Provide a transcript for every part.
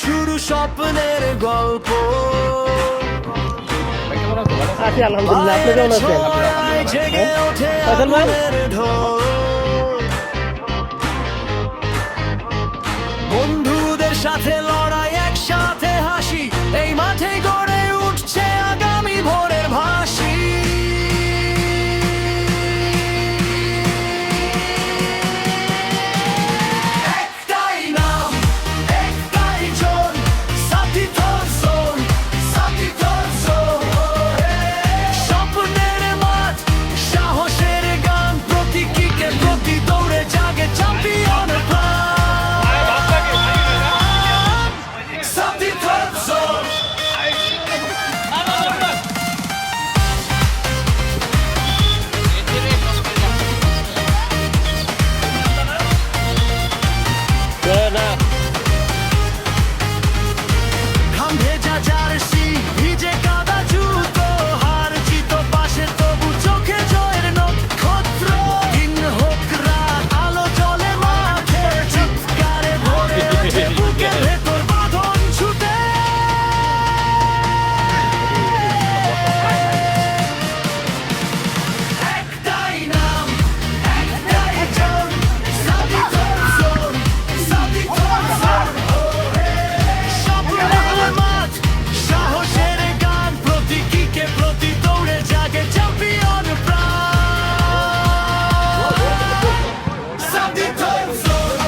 শুরু স্বপ্নের গল্প। আছি আলহামদুলিল্লাহ, আপনি কেমন আছেন? জেগে ওঠে ফয়সাল ভাই? আগুনের ঢল। বন্ধুদের সাথে লড়াই, একসাথে হাসি, এই মাঠে গড়ে উঠছে আগামী ভোরের ভাসি। একটাই নাম, একটাই জন, সাথী থমসন, সাথী থমসন। স্বপ্নের মাঠ, সাহসের গান, প্রতীকীকে প্রতি দৌড়ে জাগে চ্যাম্পিয়ন প্রাণ। সাথী থমসন। না ঘাম ভেজা জার্সি, ভিজে কাদা জুতো, হার জিত পাশে তবু চোখে জয়ের নক্ষত্র। দিন হোক রাত, আলো জ্বলে মাঠে, চিৎকারে ভরে ওঠে বুকের ভেতর বাঁধন ছুটে। একটাই নাম, একটাই জন, সাথী থমসন, সাথী থমসন। স্বপ্নের মাঠ, সাহসের গান, প্রতীকীকে প্রতি দৌড়ে জাগে চ্যাম্পিয়ন প্রাণ। সাথী থমসন।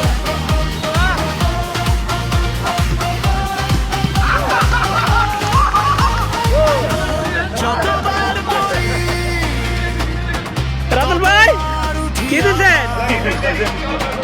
যতবার পড়ি, রাতুল ভাই আর উঠি কি দিচ্ছেন? আর